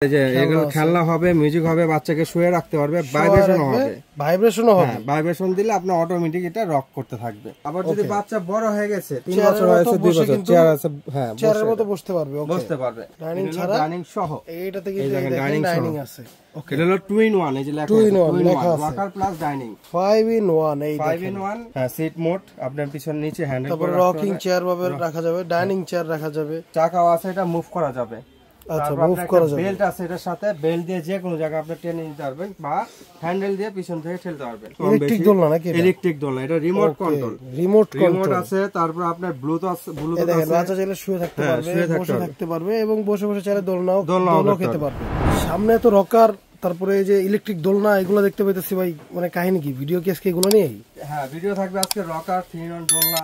এই যে এগুলো খেলনা হবে, মিউজিক হবে, বাচ্চাকে শুয়ে রাখতে পারবে, ভাইব্রেশনও হবে। ভাইব্রেশন দিলে আপনার অটোমেটিক এটা রক করতে থাকবে। আবার যদি বাচ্চা বড় হয়ে গেছে, 3 বছর হয়েছে, 2 বছর, চেয়ার আছে, হ্যাঁ চেয়ারের মতো বসতে পারবে, বসতে পারবে। ডাইনিং ছাড়া, ডাইনিং সহ। এইটাতে কিন্তু ডাইনিং আছে। ওকে, এটা হলো 2 in 1, এই যে লেখা আছে রকার প্লাস ডাইনিং 5 in 1। এই 5 in 1, হ্যাঁ সিট মোড, আপনার পিছনে নিচে হ্যান্ডেল, তারপর রকিং চেয়ার ভাবে রাখা যাবে, ডাইনিং চেয়ার রাখা যাবে, চাকাও আছে, এটা মুভ করা যাবে। আচ্ছা, মুভ করা যাবে। বেল্ট আছে এটার সাথে, বেল্ট দিয়ে যে কোনো জায়গা আপনি টেনে নিতে পারবেন বা হ্যান্ডেল দিয়ে পিছন থেকে ঠেলতে পারবেন। ইলেকট্রিক দোলনা নাকি? ইলেকট্রিক দোলনা, এটা রিমোট কন্ট্রোল। রিমোট আছে, তারপর আপনার ব্লুটুথ আছে। বাচ্চা চাইলে শুয়ে থাকতে পারবে, বসে থাকতে পারবে এবং বসে বসে চাইলে দোলনাও খেতে পারবে। সামনে তো রকার, তারপরে এই যে ইলেকট্রিক দোলনা, এগুলো দেখতে পাইতেছি ভাই। মানে কাহিনী কি, ভিডিও কি আজকে এগুলো নিয়ে? হ্যাঁ, ভিডিও থাকবে আজকে রকার, 3 in 1 দোলনা।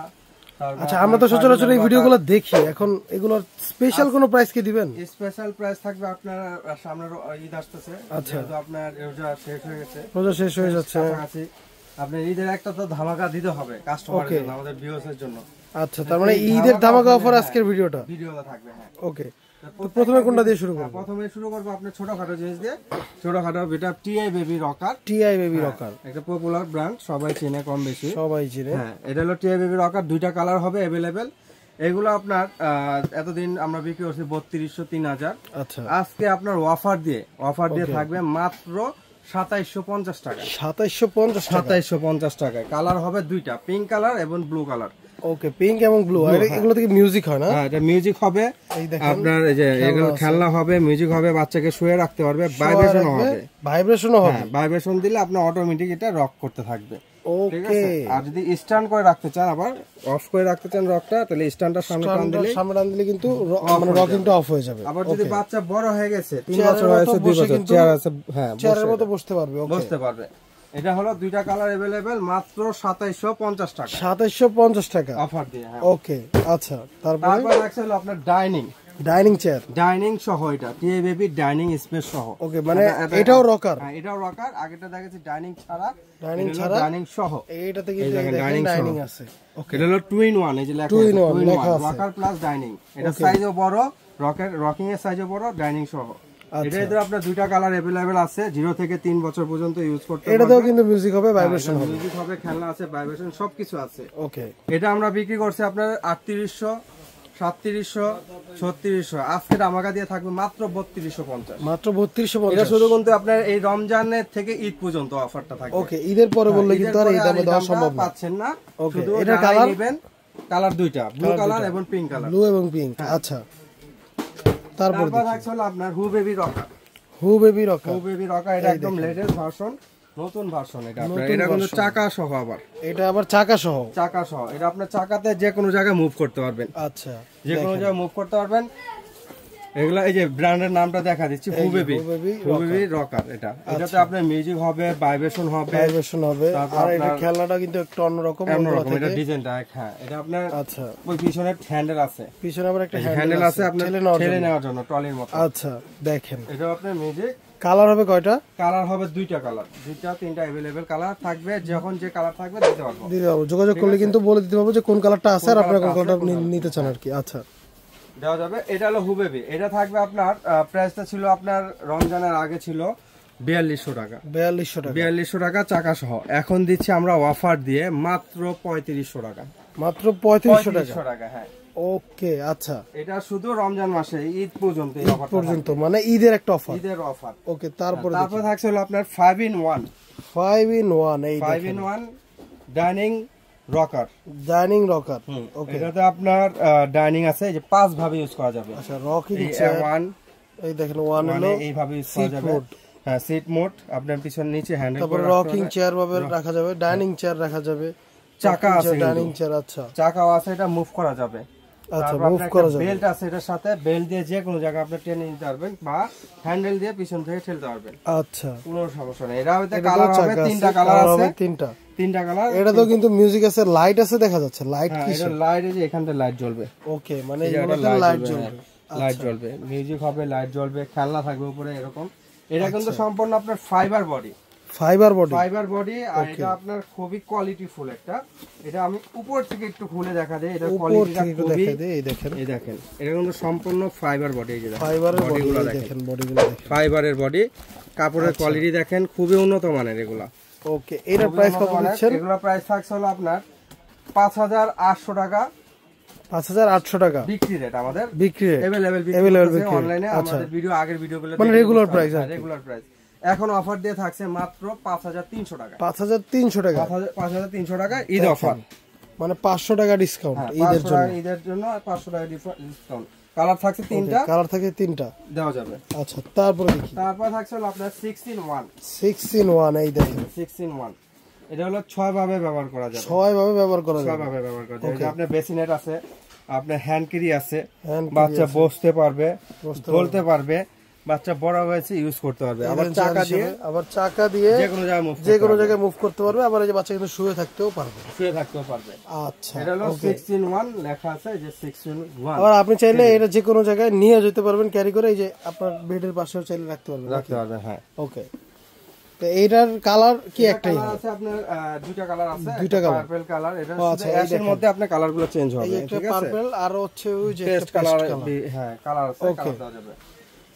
আচ্ছা, আমরা তো সচরাচর এই ভিডিওগুলো দেখি, এখন এগুলোর স্পেশাল কোনো প্রাইস কি দিবেন? স্পেশাল প্রাইস থাকবে আপনার সামনে ঈদ আসতেছে। আচ্ছা, তো আপনার রোজা শেষ হয়ে গেছে, রোজা শেষ হয়ে যাচ্ছে, আপনি ঈদের একটা তো ধামাকা দিতে হবে কাস্টমারের জন্য, আমাদের ভিউয়ার্সের জন্য। আচ্ছা, তার মানে ঈদের ধামাকা অফার আজকের ভিডিওটা থাকবে। হ্যাঁ, ওকে। প্রথমে কোনটা দিয়ে শুরু করব? প্রথমে শুরু করব আপনার ছোটখাটো জিনিস দিয়ে। ছোটখাটো এটা TI baby rocker. TI baby rocker একটা পপুলার ব্র্যান্ড, সবাই চেনে, কম বেশি সবাই চেনে। হ্যাঁ, এটা হলো টিআই বেবি রকার। 2টা কালার হবে अवेलेबल। এগুলো আপনার এতদিন আমরা বিক্রি করছি 3200, 3000। আচ্ছা, আজকে আপনার অফার দিয়ে থাকবে মাত্র 2750 টাকা। 2750 টাকায়। কালার হবে 2টা, পিঙ্ক কালার এবং ব্লু কালার। ওকে, পিঙ্ক এবং ব্লু। আর এগুলো থেকে মিউজিক হয় না? হ্যাঁ, এটা মিউজিক হবে আপনার। এই যে এগুলো খেলনা হবে, মিউজিক হবে, বাচ্চাকে শুয়ে রাখতে পারবে, ভাইব্রেশনও হবে। ভাইব্রেশন দিলে আপনার অটোমেটিক এটা রক করতে থাকবে। ওকে, আর যদি স্ট্যান্ড করে রাখতে চান, আবার অফ করে রাখতে চান রকটা, তাহলে স্ট্যান্ডটা সামনে টান দিলে কিন্তু মানে রকিংটা অফ হয়ে যাবে। আবার যদি বাচ্চা বড় হয়ে গেছে, 3 বছর হয়েছে, 2 বছর, চেয়ার আছে, হ্যাঁ চেয়ারের মতো বসতে পারবে, বসতে পারবে। এটা হলো 2টা কালার अवेलेबल, মাত্র 2750 টাকা। 2750 টাকা অফার দিয়ে। হ্যাঁ, ওকে। আচ্ছা, তারপর রাখছে হলো আপনার ডাইনিং চেয়ার, ডাইনিং সহ। এটা টিআই বেবি ডাইনিং স্পেস সহ। ওকে, মানে এটাও রকার? হ্যাঁ, এটাও রকার। আগেটা দেখাচ্ছি ডাইনিং ছাড়া, ডাইনিং সহ। এইটাতে কিন্তু ডাইনিং আছে। ওকে, এটা হলো 2 in 1, এই যে লেখা আছে রকার প্লাস ডাইনিং। এটা সাইজও বড়, রকিং এর সাইজও বড়, ডাইনিং সহ। এটাতে আপনার 2টা কালার अवेलेबल আছে, 0 থেকে 3 বছর পর্যন্ত ইউজ করতে পারবেন। এটাতেও কিন্তু মিউজিক হবে, ভাইব্রেশন হবে, মিউজিক হবে, খেলনা আছে, ভাইব্রেশন সবকিছু আছে। ওকে, এটা আমরা বিক্রি করছি আপনার 3800, 3700, 3600। আজকে ধামাকা দিয়ে থাকবে মাত্র 3250। মাত্র 3250। এটা শুধু কিন্তু আপনার এই রমজানের থেকে ঈদ পর্যন্ত অফারটা থাকবে। ওকে, ঈদের পরে বললে কিন্তু আর এই দামে দেওয়া সম্ভব না, পাচ্ছেন না। শুধু এটা কালার নেবেন, কালার 2টা, ব্লু কালার এবং পিঙ্ক কালার। ব্লু এবং পিঙ্ক। আচ্ছা, তারপর থাকছে হলো আপনার হু বেবি রকার। এটা একদম লেটেস্ট ভার্সন, নতুন ভার্সন। এটা কিন্তু চাকা সহ। আবার এটা আবার চাকা সহ। এটা আপনার চাকাতে যে কোনো জায়গায় মুভ করতে পারবেন। আচ্ছা, যে কোনো জায়গায় মুভ করতে পারবেন। এগুলা এই যে ব্র্যান্ডের নামটা দেখা দিচ্ছি, হু বেবি রকার। এটাতে আপনার মিউজিক হবে, ভাইব্রেশন হবে। আর এটা খেলনাটা কিন্তু একটু অন্যরকম, এটা ডিজাইনটা। হ্যাঁ, এটা আপনার আচ্ছা ওই পিছনে হ্যান্ডেল আছে, পিছনে আবার একটা হ্যান্ডেল আছে আপনার ঠেলে নেওয়ার জন্য, ট্রলির মতো। আচ্ছা, দেখেন এটা আপনার মিউজিক। কালার হবে কয়টা? কালার হবে 2টা কালার, 2টা 3টা अवेलेबल কালার থাকবে। যখন যে কালার থাকবে দিতে পারবো। যোগাযোগ করলে কিন্তু বলে দিতে পারবো যে কোন কালারটা আছে আর আপনারা কোন কালারটা নিতে চান আর কি। আচ্ছা, দেওয়া যাবে। এটা হলো হু বেবি। এটা থাকবে আপনার প্রাইসটা ছিল আপনার রমজানের আগে ছিল 4200 টাকা। 4200 টাকা চাকা সহ। এখন দিচ্ছি আমরা অফার দিয়ে মাত্র 3500 টাকা। মাত্র 3500 টাকা। হ্যাঁ, ওকে। আচ্ছা, এটা শুধু রমজান মাসে ঈদ পর্যন্ত, এই অফার পর্যন্ত, মানে ঈদের একটা অফার, ঈদের অফার। ওকে, তারপর থাকছে হলো আপনার 5 in 1। এই 5 in 1 ডাইনিং রকার। ওকে, এটাতে আপনার ডাইনিং আছে, এই যে 5 ভাবে ইউজ করা যাবে। আচ্ছা, রকিং চেয়ার 1, এই দেখেন 1 হলো এইভাবে ইউজ করা যাবে। হ্যাঁ, সিট মোড, আপনার পিছনে নিচে হ্যান্ডেল, তারপর রকিং চেয়ার ভাবে রাখা যাবে, ডাইনিং চেয়ার রাখা যাবে, চাকা আছে, ডাইনিং চেয়ার। আচ্ছা, চাকাও আছে, এটা মুভ করা যাবে। আচ্ছা, মুভ করা যাবে। বেল্ট আছে এটার সাথে, বেল্ট দিয়ে যে কোনো জায়গা আপনি টেনে নিতে পারবেন বা হ্যান্ডেল দিয়ে পিছন থেকে ঠেলতে পারবেন। আচ্ছা, কোনো সমস্যা নেই। এটা হইতে কালার হবে 3টা কালার আছে, 3টা কালার। এটাতেও কিন্তু মিউজিক আছে, লাইট আছে, দেখা যাচ্ছে লাইট। কি এটা লাইট? এই যে এখানটা লাইট জ্বলবে। ওকে, মানে এটাতে লাইট জ্বলবে, মিউজিক হবে, লাইট জ্বলবে, খেলনা থাকবে উপরে এরকম। এটা কিন্তু সম্পূর্ণ আপনার ফাইবার বডি। Fibre body. আর এটা আপনার খুবই কোয়ালিটি ফুল একটা। এটা আমি উপর থেকে একটু খুলে দেখা দেই, এটা কোয়ালিটিটা খুবই, এই দেখেন এটা কিন্তু সম্পূর্ণ ফাইবার বডি। এই যে বডিগুলো দেখেন, ফাইবারের বডি, কাপড়ের কোয়ালিটি দেখেন খুবই উন্নত মানের এগুলা। ওকে, এটার প্রাইস কত দিচ্ছেন? এগুলা প্রাইস থাকছে হলো আপনার 5800 টাকা। 5800 টাকা বিক্রি রেট আমাদের, বিক্রি রেট अवेलेबल অনলাইনে। আমাদের ভিডিও আগের ভিডিওগুলো মানে রেগুলার প্রাইস, রেগুলার প্রাইস। এখন অফার দিয়ে থাকছে মাত্র 5300 টাকা। 5300 টাকা, 5300 টাকা ঈদ অফার, মানে 500 টাকা ডিসকাউন্ট ঈদের জন্য। ঈদের জন্য 500 টাকা ডিসকাউন্ট। কালার থাকছে 3টা, কালার থাকে 3টা দেওয়া যাবে। আচ্ছা, তারপরে দেখি। তারপর থাকছে হলো আপনার 6 in 1। 6 in 1, এই দেখেন 6 in 1। এটা হলো 6 ভাবে ব্যবহার করা যাবে, 6 ভাবে ব্যবহার করা যাবে, 6 ভাবে ব্যবহার করা যাবে। আপনার বেসিনেট আছে, আপনার হ্যান্ড ক্যারি আছে, বাচ্চা বসতে পারবে, বলতে পারবে, বাচ্চা বড় হয়েছে ইউজ করতে পারবে। আবার চাকা দিয়ে যে কোনো জায়গায় মুভ করতে পারবে। আবার এই যে বাচ্চা কিন্তু শুয়ে থাকতেও পারবে, আচ্ছা, এটা হলো 6 in 1 লেখা আছে, এই যে 6 in 1। আবার আপনি চাইলে এটা যে কোনো জায়গায় নিয়ে যেতে পারবেন ক্যারি করে, এই যে আপনার বেডের পাশেও চাইলে রাখতে পারবেন, হ্যাঁ। ওকে, তো এইটার কালার কি একটাই আছে? আপনার দুইটা কালার আছে, দুইটা পার্পল কালার। এটা এর মধ্যে আপনার কালারগুলো চেঞ্জ হবে, একটা পার্পল আর হচ্ছে ওই যে পেস্ট কালার, হ্যাঁ কালার আছে, কালার দেওয়া যাবে।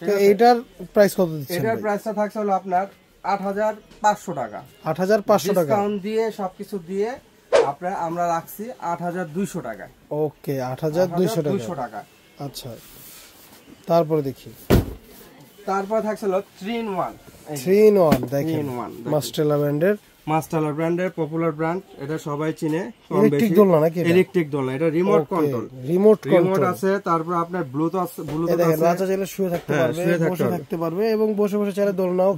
তো এইটার প্রাইস কত দিচ্ছেন? এটার প্রাইসটা থাকছে হলো আপনার 8500 টাকা। 8500 টাকা ডিসকাউন্ট দিয়ে সবকিছু দিয়ে আপনার আমরা রাখছি 8200 টাকা। ওকে, 8200 টাকা। আচ্ছা, তারপরে দেখি। তারপর থাকছে হলো 3 in 1। 3 in 1 দেখেন, মাস্টারলা ব্র্যান্ডের পপুলার ব্র্যান্ড। এটা সবাই চিনে। ইলেকট্রিক দোলনা নাকি? ইলেকট্রিক দোলনা, এটা রিমোট কন্ট্রোল, রিমোট আছে। তারপর আপনার ব্লুটুথ আছে, দেখেন বাচ্চা চাইলে শুয়ে থাকতে পারবে, বসে থাকতে পারবে, এবং বসে বসে চাইলে দোলনাও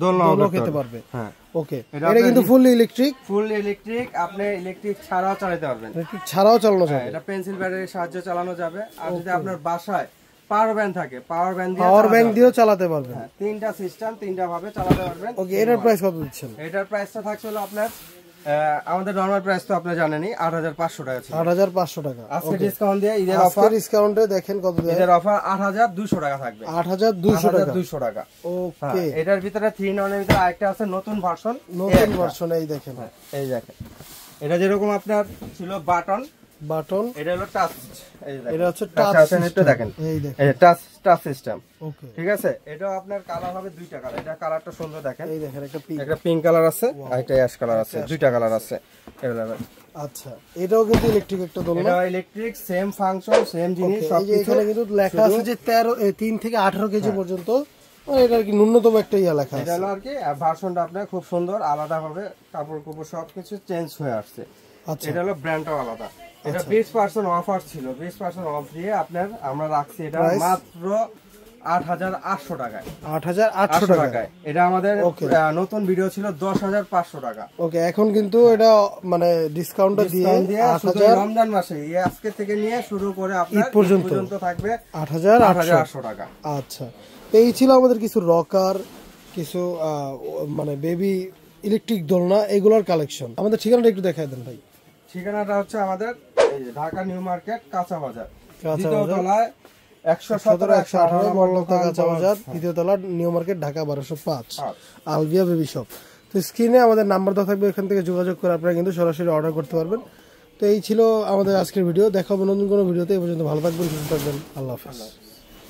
খেতে পারবে। হ্যাঁ, ওকে, এটা কিন্তু ফুল ইলেকট্রিক। আপনি ইলেকট্রিক ছাড়াও চালাতে পারবেন, ইলেকট্রিক ছাড়াও চালানো যাবে। এটা পেন্সিল ব্যাটারির সাহায্যে চালানো যাবে। আর যদি আপনার বাসায় পাওয়ার ব্যাংক থাকে, পাওয়ার ব্যাংক দিয়েও চালাতে পারবেন। তিনটা সিস্টেম, তিনটা ভাবে চালাতে পারবেন। ওকে, এটার প্রাইস কত দিচ্ছেন? এটার প্রাইসটা থাকছে হলো আপনার, আমাদের নরমাল প্রাইস তো আপনি জানেনই, 8500 টাকা ছিল। 8500 টাকা। আজকে ডিসকাউন্ট দিয়ে ঈদের অফার, ডিসকাউন্টে দেখেন কত দেয়। ঈদের অফার 8200 টাকা থাকবে। 8200 টাকা। ওকে, এটার ভিতরে 3 in 1 এর ভিতরে আরেকটা আছে নতুন ভার্সন, এই দেখেন, এই দেখেন। এটা যেরকম আপনার ছিল বাটন, এটা হলো টাচ, এটা হচ্ছে টাচ সিস্টেম, একটু দেখেন, এই দেখেন, এই টাচ সিস্টেম। ওকে, ঠিক আছে। এটাও আপনার কালার হবে দুইটা কালার। এটা কালারটা সুন্দর দেখেন, এই দেখেন, একটা পিঙ্ক কালার আছে, আর একটা অ্যাশ কালার আছে, দুইটা কালার আছে अवेलेबल। আচ্ছা, এটাও কিন্তু ইলেকট্রিক একটা দোলনা, এটা ইলেকট্রিক, সেম ফাংশন, সেম জিনিস সবকিছু। এখানে কিন্তু লেখা আছে যে 3 থেকে 18 কেজি পর্যন্ত, এটা আর কি ন্যূনতম একটা লেখা আছে। এটা হলো আর কি ভার্সনটা আপনার খুব সুন্দর, আলাদা হবে, কাপড় সবকিছু চেঞ্জ হয়ে আসছে। আচ্ছা, এটা হলো ব্র্যান্ডটাও আলাদা। এটা 20% অফার ছিল, 20% অফ দিয়ে আপনার আমরা রাখছি এটা মাত্র 8800 টাকায়। 8800 টাকায়। এটা আমাদের নতুন ভিডিও ছিল 10500 টাকা। ওকে, এখন কিন্তু এটা মানে ডিসকাউন্টটা দিয়ে 8000, রমজান মাসে আজকে থেকে নিয়ে শুরু করে আপনার ঈদ পর্যন্ত থাকবে 8800 টাকা। আচ্ছা, এই ছিল আমাদের কিছু রকার, কিছু মানে বেবি ইলেকট্রিক দোলনা, এগুলোর কালেকশন। আমাদের ঠিকানাটা একটু দেখায় দেন ভাই। ঠিকানাটা হচ্ছে আমাদের এই যে ঢাকা নিউ মার্কেট, কাঁচা বাজার, দ্বিতীয় তলায় 117-118 মল্লতা কাঁচা বাজার, দ্বিতীয় তলা, new market, Dhaka 1205, Alvia baby shop. তো স্ক্রিনে আমাদের নাম্বার দেওয়া থাকবে, এখান থেকে যোগাযোগ করে আপনারা কিন্তু সরাসরি অর্ডার করতে পারবেন। তো এই ছিল আমাদের আজকের ভিডিও। দেখা হবে নতুন কোনো ভিডিওতে। এই পর্যন্ত ভালো থাকবেন, সুস্থ থাকবেন, আল্লাহ হাফেজ।